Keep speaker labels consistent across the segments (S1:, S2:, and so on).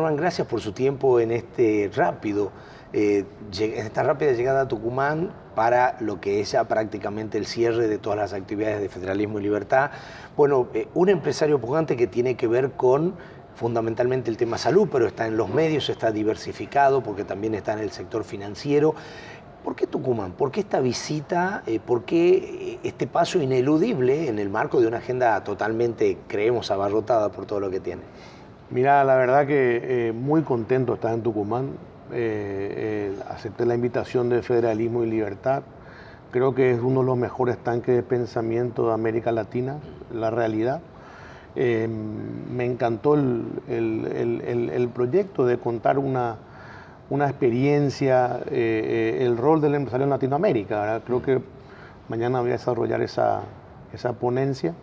S1: Norman, gracias por su tiempo en en esta rápida llegada a Tucumán para lo que es ya prácticamente el cierre de todas las actividades de Federalismo y Libertad. Bueno, un empresario pujante que tiene que ver con fundamentalmente el tema salud, pero está en los medios, está diversificado porque también está en el sector financiero. ¿Por qué Tucumán? ¿Por qué esta visita? ¿Por qué este paso ineludible en el marco de una agenda totalmente, creemos, abarrotada por todo lo que tiene?
S2: Mira, la verdad que muy contento de estar en Tucumán. Acepté la invitación de Federalismo y Libertad. Creo que es uno de los mejores tanques de pensamiento de América Latina, la realidad. Me encantó el proyecto de contar una experiencia, el rol del empresario en Latinoamérica, ¿verdad? Creo que mañana voy a desarrollar esa ponencia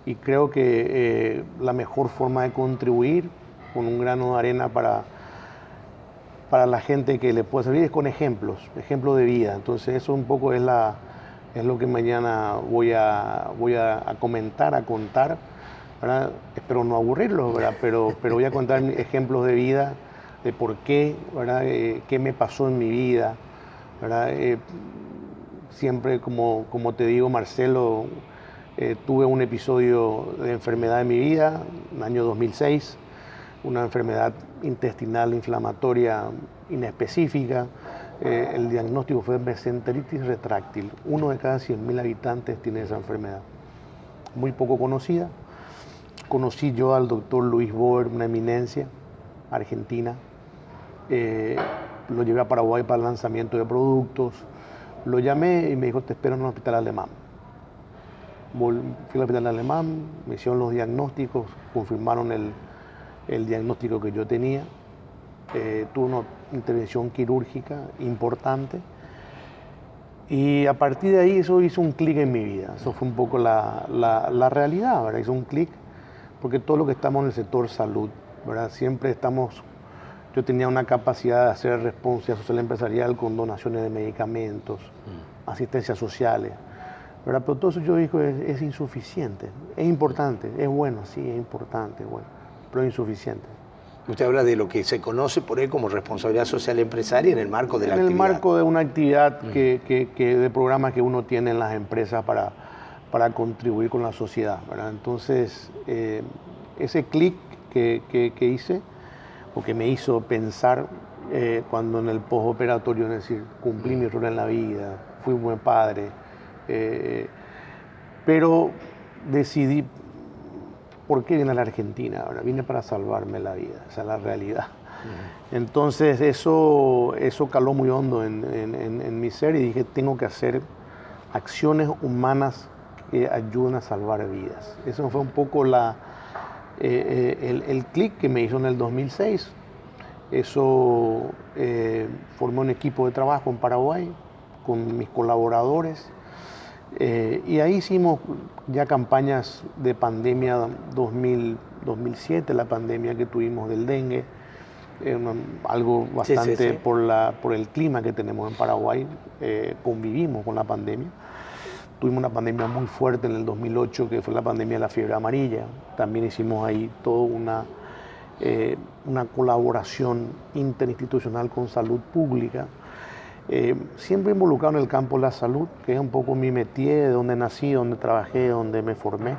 S2: y creo que la mejor forma de contribuir con un grano de arena para la gente que le puede servir es con ejemplos de vida. Entonces eso un poco es lo que mañana voy a comentar, a contar, ¿verdad? Espero no aburrirlos, ¿verdad? Pero voy a contar ejemplos de vida, de por qué, ¿verdad? Qué me pasó en mi vida, ¿verdad? Siempre, como te digo, Marcelo, tuve un episodio de enfermedad en mi vida, en el año 2006, una enfermedad intestinal inflamatoria inespecífica. El diagnóstico fue mesenteritis retráctil. 1 de cada 100.000 habitantes tiene esa enfermedad. Muy poco conocida. Conocí yo al doctor Luis Boer, una eminencia argentina. Lo llevé a Paraguay para el lanzamiento de productos. Lo llamé y me dijo, te espero en un hospital alemán. Fui al hospital alemán, me hicieron los diagnósticos, confirmaron el diagnóstico que yo tenía. Tuve una intervención quirúrgica importante y a partir de ahí eso hizo un clic en mi vida. Eso fue un poco la realidad, ¿verdad? Hizo un clic porque todo lo que estamos en el sector salud, ¿verdad? Yo tenía una capacidad de hacer responsabilidad social empresarial con donaciones de medicamentos, asistencias sociales, ¿verdad? Pero todo eso yo digo es insuficiente. Es importante, es bueno, sí, es importante, bueno, pero es insuficiente.
S1: Usted habla de lo que se conoce por ahí como responsabilidad social empresaria en el marco de la actividad.
S2: En el marco de una actividad de programas que uno tiene en las empresas para contribuir con la sociedad, ¿verdad? Entonces, ese clic que hice, o que me hizo pensar cuando en el postoperatorio, es decir, cumplí mi rol en la vida, fui un buen padre, pero decidí, ¿por qué vine a la Argentina? Ahora vine para salvarme la vida, esa es la realidad. Entonces eso caló muy hondo en mi ser y dije, tengo que hacer acciones humanas que ayuden a salvar vidas. Eso fue un poco el clic que me hizo en el 2006. Eso formé un equipo de trabajo en Paraguay con mis colaboradores. Y ahí hicimos ya campañas de pandemia 2007, la pandemia que tuvimos del dengue, algo bastante por el clima que tenemos en Paraguay, convivimos con la pandemia. Tuvimos una pandemia muy fuerte en el 2008, que fue la pandemia de la fiebre amarilla. También hicimos ahí toda una colaboración interinstitucional con salud pública. Siempre involucrado en el campo de la salud, que es un poco mi métier, de donde nací, donde trabajé, donde me formé.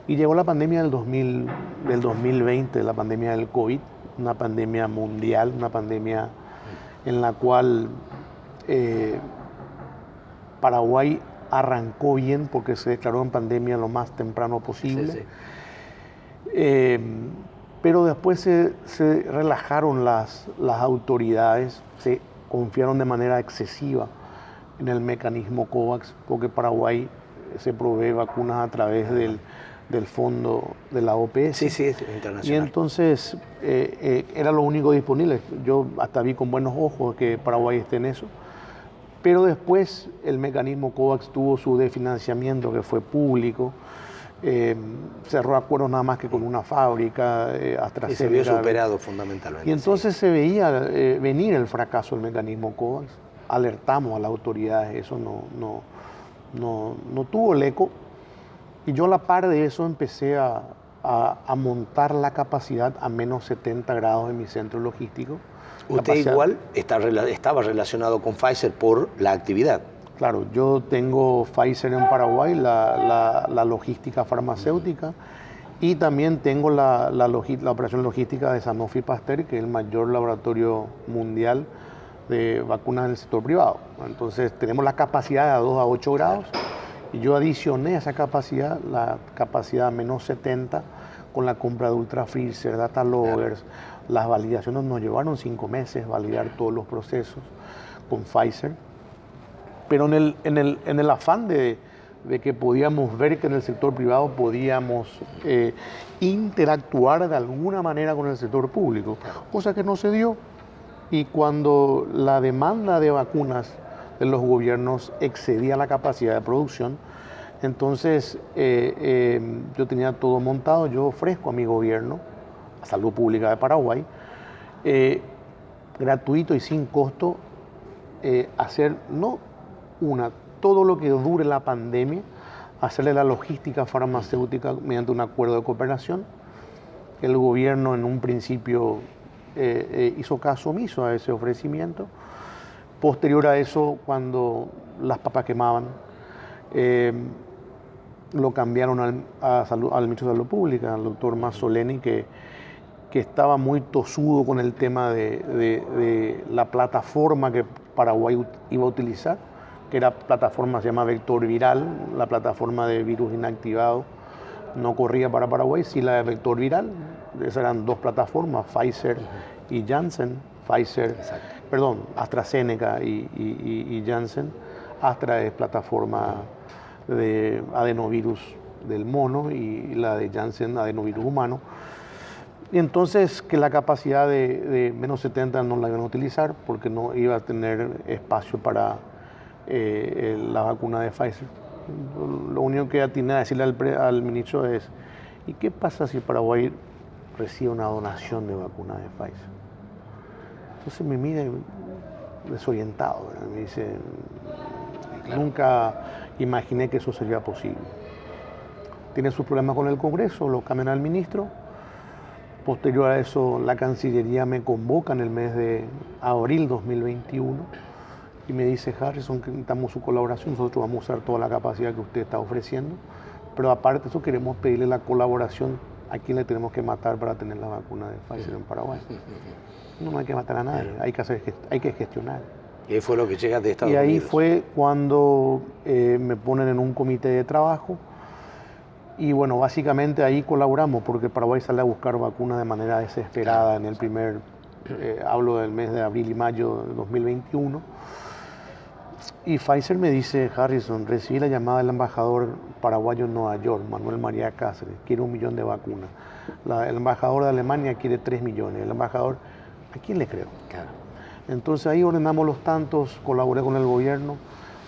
S2: Y llegó la pandemia del 2020, la pandemia del COVID, una pandemia mundial, una pandemia en la cual Paraguay arrancó bien porque se declaró en pandemia lo más temprano posible. Pero después se relajaron las autoridades, se confiaron de manera excesiva en el mecanismo COVAX, porque Paraguay se provee vacunas a través del fondo de la OPS.
S1: Internacional.
S2: Y entonces era lo único disponible. Yo hasta vi con buenos ojos que Paraguay esté en eso. Pero después el mecanismo COVAX tuvo su desfinanciamiento, que fue público. Cerró acuerdos nada más que con una fábrica, AstraZeneca.
S1: Y se vio superado fundamentalmente.
S2: Y entonces se veía venir el fracaso del mecanismo COVAX. Alertamos a las autoridades, eso no tuvo el eco. Y yo a la par de eso empecé a a montar la capacidad a menos 70 grados en mi centro logístico.
S1: Usted igual estaba relacionado con Pfizer por la actividad.
S2: Claro, yo tengo Pfizer en Paraguay, la logística farmacéutica, y también tengo la operación logística de Sanofi Pasteur, que es el mayor laboratorio mundial de vacunas en el sector privado. Entonces tenemos la capacidad de 2 a 8 grados, y yo adicioné a esa capacidad, la capacidad a menos 70, con la compra de Ultra Freezer, Data Loggers. Las validaciones nos llevaron 5 meses, validar todos los procesos con Pfizer. Pero en el afán de que podíamos ver que en el sector privado podíamos interactuar de alguna manera con el sector público, cosa que no se dio. Y cuando la demanda de vacunas de los gobiernos excedía la capacidad de producción, entonces yo tenía todo montado. Yo ofrezco a mi gobierno, a Salud Pública de Paraguay, gratuito y sin costo, hacer todo lo que dure la pandemia, hacerle la logística farmacéutica mediante un acuerdo de cooperación. El gobierno en un principio hizo caso omiso a ese ofrecimiento. Posterior a eso, cuando las papas quemaban, lo cambiaron al ministro de Salud Pública, al doctor Mazzoleni, que estaba muy tosudo con el tema de la plataforma que Paraguay iba a utilizar, que era plataforma, se llama vector viral, la plataforma de virus inactivado no corría para Paraguay, sí la de vector viral. Esas eran 2 plataformas, Pfizer y Janssen. AstraZeneca y Janssen. Astra es plataforma de adenovirus del mono y la de Janssen adenovirus humano. Y entonces que la capacidad de menos 70 no la iban a utilizar porque no iba a tener espacio para la vacuna de Pfizer. Lo único que atiné a decirle al ministro es: ¿y qué pasa si Paraguay recibe una donación de vacuna de Pfizer? Entonces me mira desorientado, ¿verdad? Me dice: nunca imaginé que eso sería posible. Tiene sus problemas con el Congreso, lo cambian al ministro. Posterior a eso, la Cancillería me convoca en el mes de abril 2021 y me dice: Harrison, necesitamos su colaboración, nosotros vamos a usar toda la capacidad que usted está ofreciendo, pero aparte de eso queremos pedirle la colaboración a quien le tenemos que matar para tener la vacuna de Pfizer en Paraguay. No hay que matar a nadie, hay que gestionar.
S1: Y ahí fue lo que llega de Estados
S2: Unidos. Y ahí
S1: Unidos.
S2: fue cuando me ponen en un comité de trabajo. Y bueno, básicamente ahí colaboramos porque Paraguay sale a buscar vacunas de manera desesperada en el hablo del mes de abril y mayo de 2021. Y Pfizer me dice: Harrison, recibí la llamada del embajador paraguayo en Nueva York, Manuel María Cáceres, quiere 1 millón de vacunas. El embajador de Alemania quiere 3 millones. El embajador, ¿a quién le creo?
S1: Claro.
S2: Entonces ahí ordenamos los tantos, colaboré con el gobierno,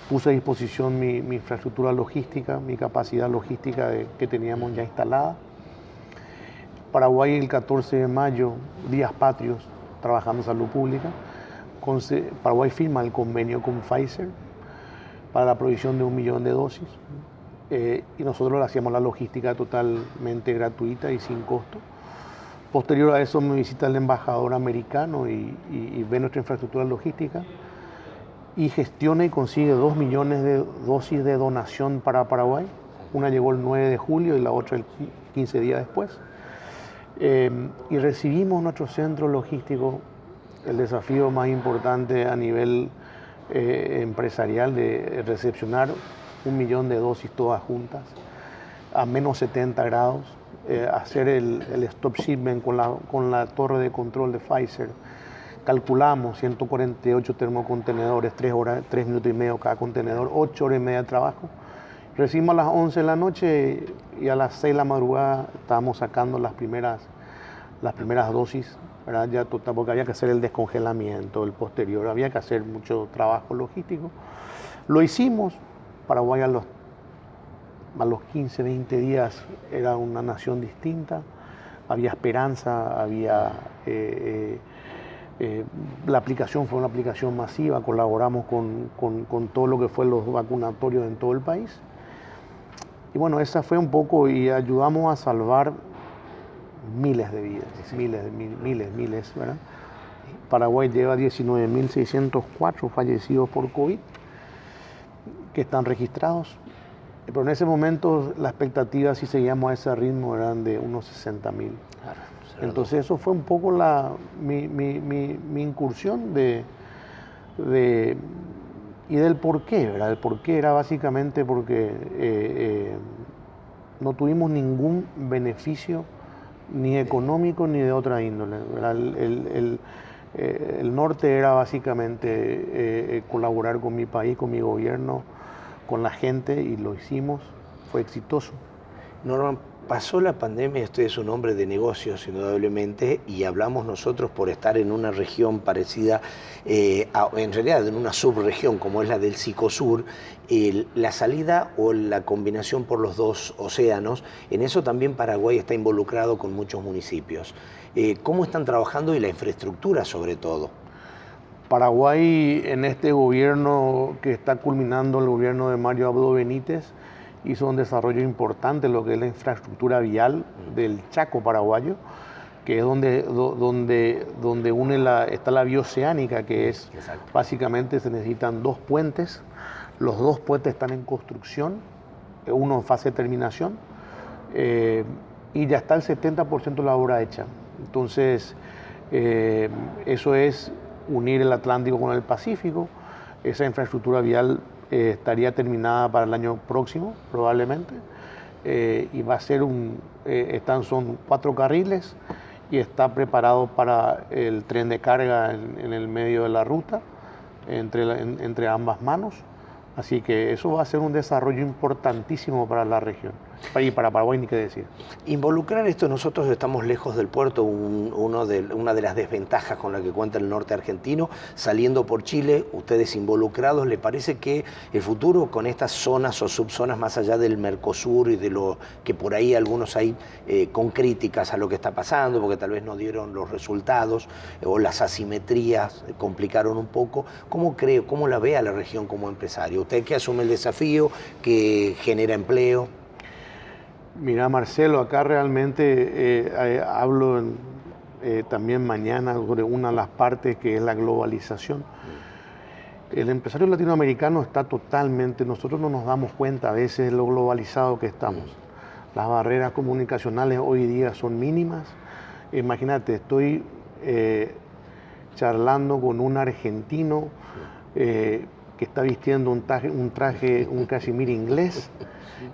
S2: puse a disposición mi infraestructura logística, mi capacidad logística que teníamos ya instalada. Paraguay el 14 de mayo, días patrios, trabajando en salud pública. Paraguay firma el convenio con Pfizer para la provisión de 1 millón de dosis y nosotros le hacíamos la logística totalmente gratuita y sin costo. Posterior a eso me visita el embajador americano y ve nuestra infraestructura logística y gestiona y consigue 2 millones de dosis de donación para Paraguay. Una llegó el 9 de julio y la otra el 15 días después. Y recibimos nuestro centro logístico, el desafío más importante a nivel empresarial de recepcionar 1 millón de dosis todas juntas a menos 70 grados, hacer el stop shipment con la torre de control de Pfizer. Calculamos 148 termocontenedores, 3 minutos y medio cada contenedor, 8 horas y media de trabajo. Recibimos a las 11 de la noche y a las 6 de la madrugada estábamos sacando las primeras dosis, ¿verdad? Ya porque había que hacer el descongelamiento, el posterior, había que hacer mucho trabajo logístico. Lo hicimos. Paraguay a los 15, 20 días era una nación distinta, había esperanza, la aplicación fue una aplicación masiva, colaboramos con todo lo que fue los vacunatorios en todo el país. Y bueno, esa fue un poco, y ayudamos a salvar miles de vidas, miles, ¿verdad? Paraguay lleva 19.604 fallecidos por COVID que están registrados, pero en ese momento la expectativa, si seguíamos a ese ritmo, eran de unos 60.000.
S1: Claro,
S2: entonces eso fue un poco mi incursión y del por qué, ¿verdad? El por qué era básicamente porque no tuvimos ningún beneficio ni económico ni de otra índole, ¿verdad? El norte era básicamente colaborar con mi país, con mi gobierno, con la gente, y lo hicimos, fue exitoso.
S1: Norman, pasó la pandemia, usted es un hombre de negocios indudablemente, y hablamos nosotros por estar en una región parecida, en realidad en una subregión como es la del Cicosur, la salida o la combinación por los dos océanos, en eso también Paraguay está involucrado con muchos municipios. ¿Cómo están trabajando y la infraestructura sobre todo?
S2: Paraguay, en este gobierno que está culminando, el gobierno de Mario Abdo Benítez, hizo un desarrollo importante en lo que es la infraestructura vial del Chaco paraguayo, que es donde está la vía oceánica, que es, exacto, básicamente se necesitan 2 puentes. Los 2 puentes están en construcción, uno en fase de terminación, y ya está el 70% de la obra hecha. Entonces, eso es unir el Atlántico con el Pacífico. Esa infraestructura vial estaría terminada para el año próximo, probablemente, y va a ser son 4 carriles y está preparado para el tren de carga en el medio de la ruta, entre ambas manos. Así que eso va a ser un desarrollo importantísimo para la región. Y para Paraguay ni qué decir.
S1: Involucrar esto, nosotros estamos lejos del puerto, una de las desventajas con la que cuenta el norte argentino, saliendo por Chile, ustedes involucrados, ¿le parece que el futuro con estas zonas o subzonas más allá del Mercosur y de lo que por ahí algunos hay con críticas a lo que está pasando, porque tal vez no dieron los resultados o las asimetrías complicaron un poco, ¿cómo la ve a la región como empresario? Usted que asume el desafío, que genera empleo.
S2: Mira, Marcelo, acá realmente hablo también mañana sobre una de las partes que es la globalización. El empresario latinoamericano está totalmente, nosotros no nos damos cuenta a veces de lo globalizado que estamos. Las barreras comunicacionales hoy día son mínimas. Imagínate, estoy charlando con un argentino que está vistiendo un cachemir inglés,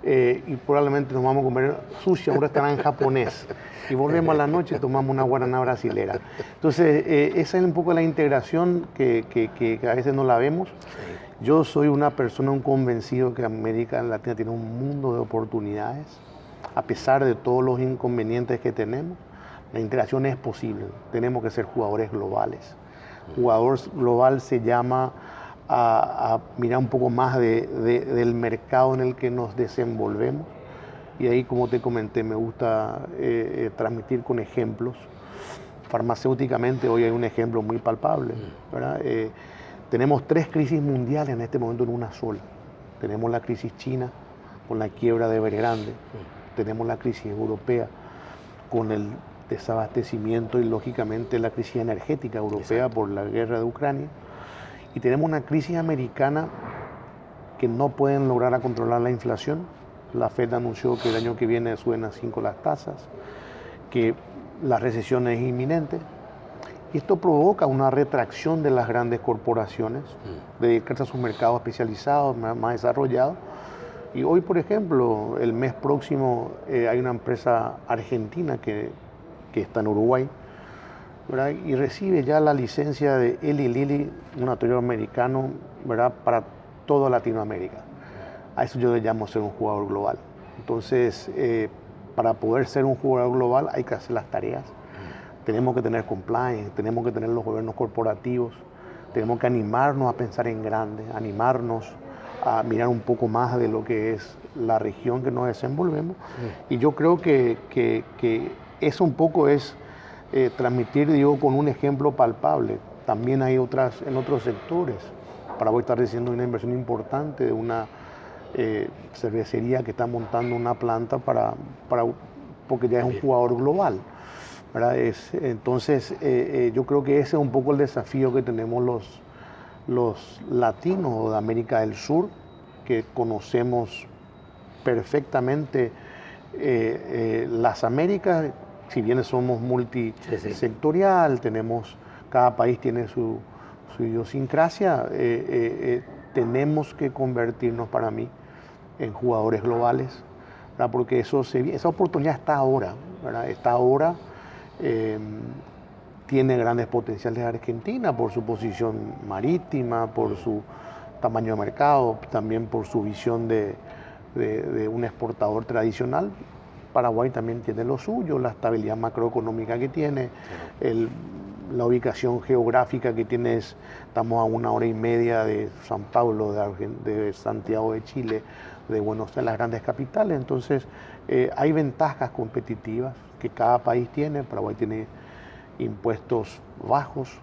S2: y probablemente nos vamos a comer sushi a un restaurante japonés y volvemos a la noche y tomamos una guaraná brasilera. Entonces, esa es un poco la integración que a veces no la vemos. Yo soy una persona, un convencido que América Latina tiene un mundo de oportunidades, a pesar de todos los inconvenientes que tenemos. La integración es posible, tenemos que ser jugadores globales. Jugador global se llama a mirar un poco más del mercado en el que nos desenvolvemos, y ahí, como te comenté, me gusta transmitir con ejemplos. Farmacéuticamente hoy hay un ejemplo muy palpable, ¿verdad? Tenemos 3 crisis mundiales en este momento en una sola. Tenemos la crisis china con la quiebra de Evergrande, tenemos la crisis europea con el desabastecimiento y lógicamente la crisis energética europea. Exacto. Por la guerra de Ucrania. Y tenemos una crisis americana que no pueden lograr controlar la inflación. La Fed anunció que el año que viene suben a 5 las tasas, que la recesión es inminente. Y esto provoca una retracción de las grandes corporaciones, de dedicarse a sus mercados especializados, más desarrollados. Y hoy, por ejemplo, el mes próximo hay una empresa argentina que está en Uruguay, ¿verdad? Y recibe ya la licencia de Eli Lilly, un laboratorio americano, ¿verdad?, para toda Latinoamérica. A eso yo le llamo ser un jugador global. Entonces, para poder ser un jugador global hay que hacer las tareas. Tenemos que tener compliance, tenemos que tener los gobiernos corporativos, tenemos que animarnos a pensar en grande, animarnos a mirar un poco más de lo que es la región que nos desenvolvemos. Y yo creo que eso un poco es transmitir, digo, con un ejemplo palpable. También hay en otros sectores. Paraguay está recibiendo una inversión importante de una cervecería que está montando una planta para porque ya es un jugador global, ¿verdad? Entonces, yo creo que ese es un poco el desafío que tenemos los latinos de América del Sur, que conocemos perfectamente las Américas, si bien somos multisectorial, cada país tiene su idiosincrasia, tenemos que convertirnos para mí en jugadores globales, ¿verdad? Porque esa oportunidad está ahora, ¿verdad? Está ahora, tiene grandes potenciales Argentina por su posición marítima, por su tamaño de mercado, también por su visión de un exportador tradicional. Paraguay también tiene lo suyo, la estabilidad macroeconómica que tiene, la ubicación geográfica que tiene, estamos a 1 hora y media de San Paulo, de Santiago de Chile, de Buenos Aires, las grandes capitales. Entonces, hay ventajas competitivas que cada país tiene. Paraguay tiene impuestos bajos,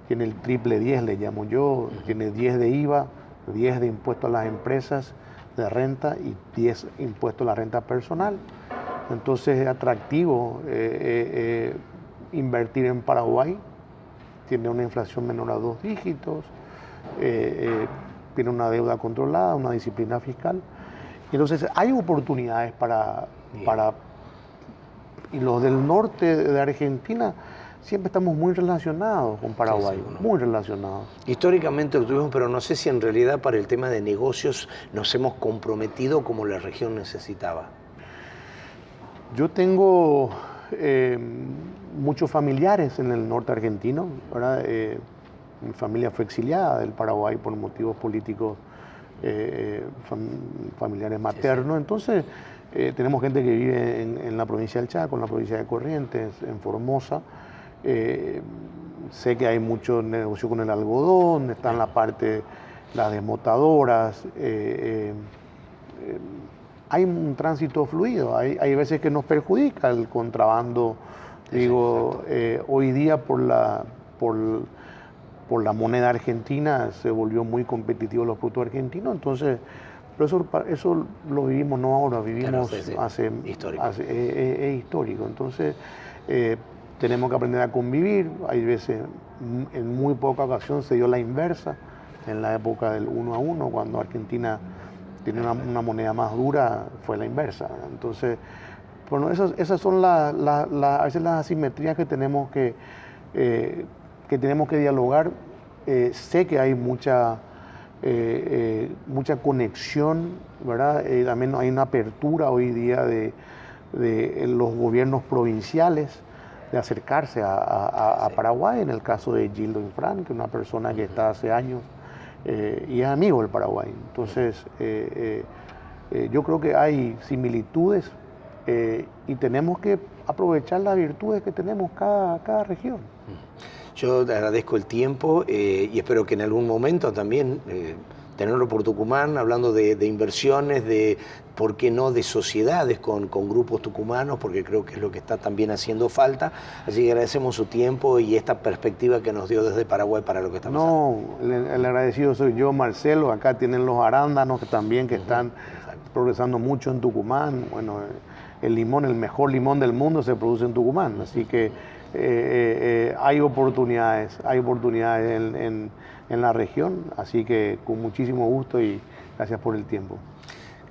S2: tiene el triple 10, le llamo yo, tiene 10 de IVA, 10 de impuestos a las empresas de renta y 10 impuestos a la renta personal. Entonces es atractivo invertir en Paraguay, tiene una inflación menor a 2 dígitos, tiene una deuda controlada, una disciplina fiscal. Entonces hay oportunidades y los del norte de Argentina siempre estamos muy relacionados con Paraguay, sí, muy relacionados.
S1: Históricamente lo tuvimos, pero no sé si en realidad para el tema de negocios nos hemos comprometido como la región necesitaba.
S2: Yo tengo muchos familiares en el norte argentino, ¿verdad? Mi familia fue exiliada del Paraguay por motivos políticos familiares maternos, sí. Entonces tenemos gente que vive en la provincia del Chaco, en la provincia de Corrientes, en Formosa. Sé que hay mucho negocio con el algodón, está en la parte, las desmotadoras, hay un tránsito fluido, hay veces que nos perjudica el contrabando, digo, hoy día por la moneda argentina se volvió muy competitivo los productos argentinos, entonces, pero eso lo vivimos no ahora, vivimos hace histórico. Es histórico, entonces tenemos que aprender a convivir. Hay veces, en muy poca ocasión se dio la inversa, en la época del 1 a 1, cuando Argentina tiene una moneda más dura, fue la inversa. Entonces, bueno, esas son a veces las asimetrías que tenemos que dialogar. Sé que hay mucha conexión, ¿verdad? También hay una apertura hoy día de los gobiernos provinciales de acercarse a Paraguay, en el caso de Gildo Infran, que es una persona que está hace años y es amigo del Paraguay. Entonces, yo creo que hay similitudes y tenemos que aprovechar las virtudes que tenemos cada región.
S1: Yo te agradezco el tiempo y espero que en algún momento también tenerlo por Tucumán, hablando de inversiones, de, ¿por qué no?, de sociedades con grupos tucumanos, porque creo que es lo que está también haciendo falta. Así que agradecemos su tiempo y esta perspectiva que nos dio desde Paraguay para lo que está pasando.
S2: No, el agradecido soy yo, Marcelo. Acá tienen los arándanos que están progresando mucho en Tucumán. Bueno, el limón, el mejor limón del mundo se produce en Tucumán, así que hay oportunidades en la región, así que con muchísimo gusto y gracias por el tiempo.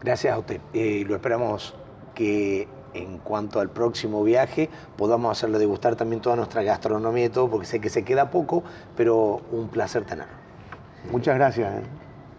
S1: Gracias a usted. Lo esperamos que en cuanto al próximo viaje podamos hacerle degustar también toda nuestra gastronomía y todo, porque sé que se queda poco, pero un placer tenerlo.
S2: Muchas gracias.